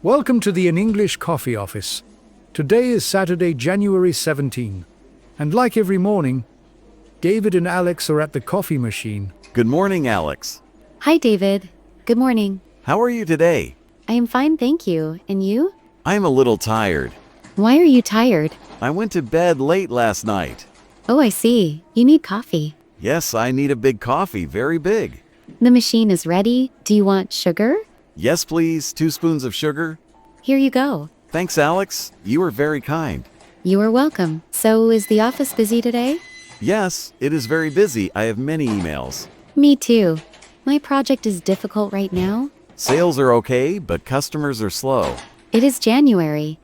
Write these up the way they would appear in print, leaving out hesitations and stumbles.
Welcome to the In English Coffee Office. Today is Saturday, January 17, and like every morning, David and Alex are at the coffee machine. Good morning, Alex. Hi, David. Good morning. How are you today? I am fine, thank you. And you? I am a little tired. Why are you tired? I went to bed late last night. Oh, I see. You need coffee. Yes, I need a big coffee, very big. The machine is ready. Do you want sugar? Yes, please, 2 spoons of sugar. Here you go. Thanks, Alex. You are very kind. You are welcome. So, is the office busy today? Yes, it is very busy. I have many emails. Me too. My project is difficult right now. Sales are okay, but customers are slow. It is January.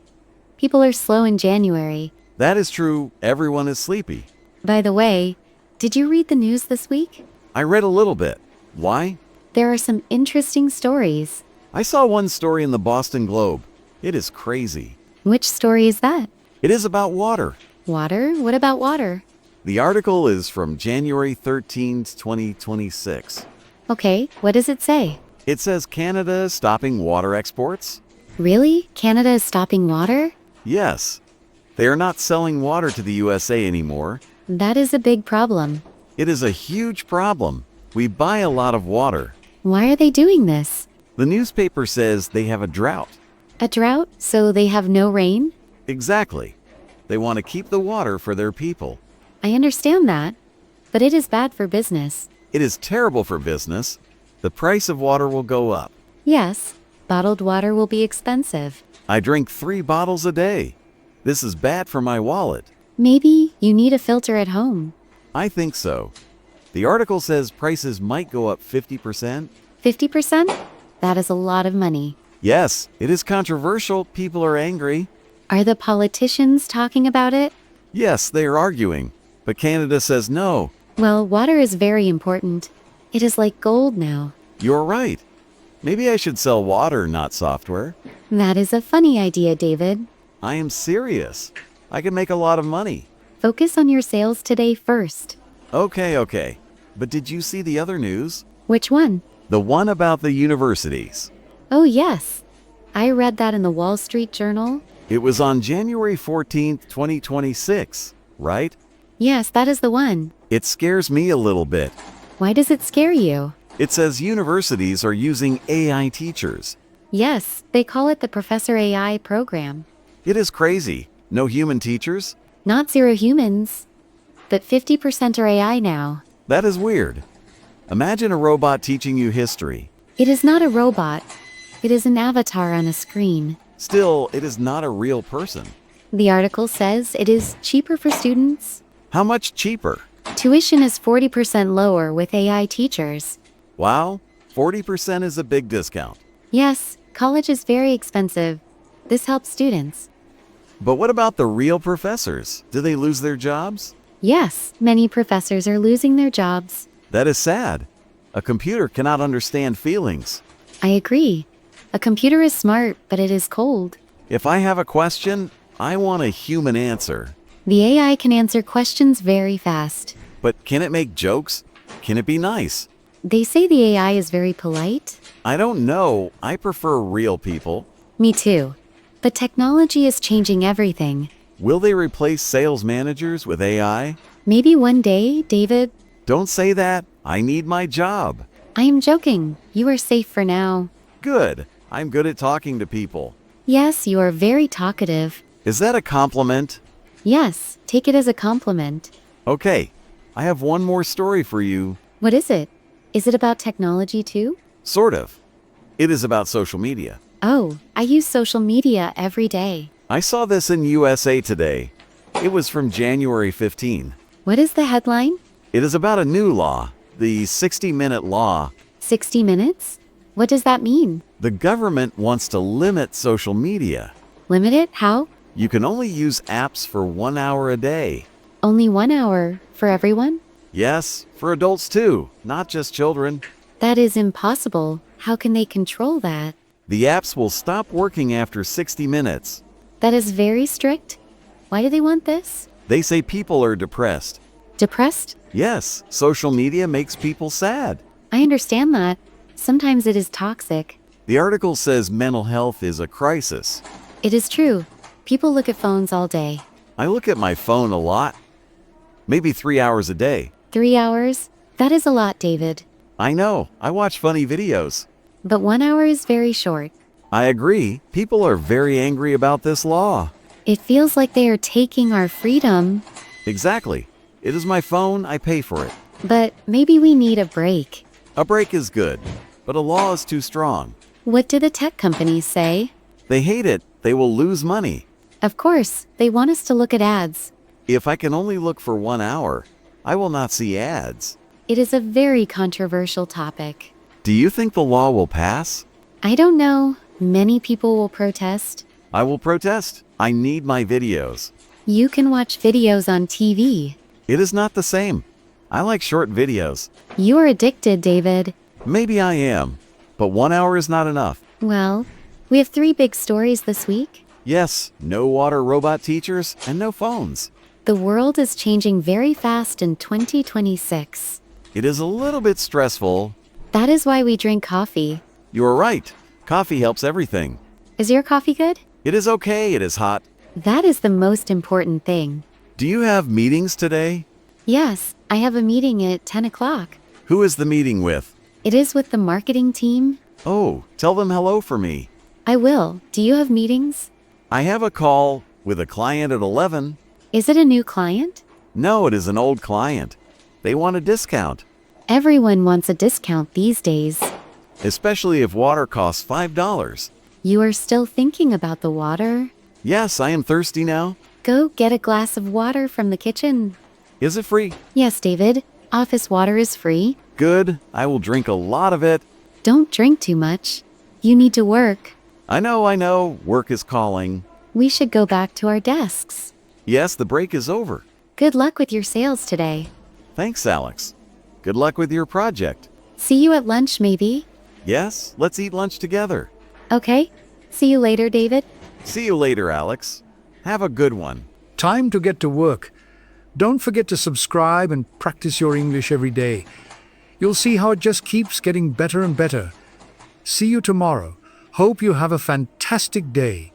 People are slow in January. That is true. Everyone is sleepy. By the way, did you read the news this week? I read a little bit. Why? There are some interesting stories. I saw one story in the Boston Globe. It is crazy. Which story is that? It is about water. Water? What about water? The article is from January 13th, 2026. Okay, what does it say? It says Canada is stopping water exports? Really? Canada is stopping water? Yes. They are not selling water to the USA anymore. That is a big problem. It is a huge problem. We buy a lot of water. Why are they doing this? The newspaper says they have a drought. A drought? So they have no rain? Exactly. They want to keep the water for their people. I understand that, but it is bad for business. It is terrible for business. The price of water will go up. Yes, bottled water will be expensive. I drink 3 bottles a day. This is bad for my wallet. Maybe you need a filter at home. I think so. The article says prices might go up 50%. 50%? That is a lot of money. Yes, it is controversial. People are angry. Are the politicians talking about it? Yes, they are arguing. But Canada says no. Well, water is very important. It is like gold now. You're right. Maybe I should sell water, not software. That is a funny idea, David. I am serious. I can make a lot of money. Focus on your sales today first. Okay. But did you see the other news? Which one? The one about the universities. Oh, yes. I read that in the Wall Street Journal. It was on January 14th, 2026, right? Yes, that is the one. It scares me a little bit. Why does it scare you? It says universities are using AI teachers. Yes, they call it the Professor AI program. It is crazy. No human teachers? Not zero humans, but 50% are AI now. That is weird. Imagine a robot teaching you history. It is not a robot. It is an avatar on a screen. Still, it is not a real person. The article says it is cheaper for students. How much cheaper? Tuition is 40% lower with AI teachers. Wow, 40% is a big discount. Yes, college is very expensive. This helps students. But what about the real professors? Do they lose their jobs? Yes, many professors are losing their jobs. That is sad. A computer cannot understand feelings. I agree. A computer is smart, but it is cold. If I have a question, I want a human answer. The AI can answer questions very fast. But can it make jokes? Can it be nice? They say the AI is very polite. I don't know. I prefer real people. Me too. But technology is changing everything. Will they replace sales managers with AI? Maybe one day, David. Don't say that. I need my job. I am joking. You are safe for now. Good. I'm good at talking to people. Yes, you are very talkative. Is that a compliment? Yes, take it as a compliment. Okay. I have one more story for you. What is it? Is it about technology too? Sort of. It is about social media. Oh, I use social media every day. I saw this in USA Today. It was from January 15. What is the headline? It is about a new law, the 60-minute law. 60 minutes? What does that mean? The government wants to limit social media. Limit it? How? You can only use apps for 1 hour a day. Only 1 hour for everyone? Yes, for adults too, not just children. That is impossible. How can they control that? The apps will stop working after 60 minutes. That is very strict. Why do they want this? They say people are depressed. Depressed? Yes, social media makes people sad. I understand that. Sometimes it is toxic. The article says mental health is a crisis. It is true. People look at phones all day. I look at my phone a lot. Maybe 3 hours a day. 3 hours? That is a lot, David. I know, I watch funny videos. But 1 hour is very short. I agree, people are very angry about this law. It feels like they are taking our freedom. Exactly. It is my phone, I pay for it. But maybe we need a break. A break is good, but a law is too strong. What do the tech companies say? They hate it, they will lose money. Of course, they want us to look at ads. If I can only look for 1 hour, I will not see ads. It is a very controversial topic. Do you think the law will pass? I don't know. Many people will protest. I will protest. I need my videos. You can watch videos on TV. It is not the same. I like short videos. You are addicted, David. Maybe I am, but 1 hour is not enough. Well, we have 3 big stories this week. Yes, no water robot teachers and no phones. The world is changing very fast in 2026. It is a little bit stressful. That is why we drink coffee. You are right. Coffee helps everything. Is your coffee good? It is okay, it is hot. That is the most important thing. Do you have meetings today? Yes, I have a meeting at 10 o'clock. Who is the meeting with? It is with the marketing team. Oh, tell them hello for me. I will. Do you have meetings? I have a call with a client at 11. Is it a new client? No, it is an old client. They want a discount, Everyone wants a discount these days. especially if water costs $5. You are still thinking about the water? Yes, I am thirsty now. Go get a glass of water from the kitchen. Is it free? Yes, David. Office water is free. Good. I will drink a lot of it. Don't drink too much. You need to work. I know. Work is calling. We should go back to our desks. Yes, the break is over. Good luck with your sales today. Thanks, Alex. Good luck with your project. See you at lunch, maybe? Yes, let's eat lunch together. Okay. See you later, David. See you later, Alex. Have a good one. Time to get to work. Don't forget to subscribe and practice your English every day. You'll see how it just keeps getting better and better. See you tomorrow. Hope you have a fantastic day.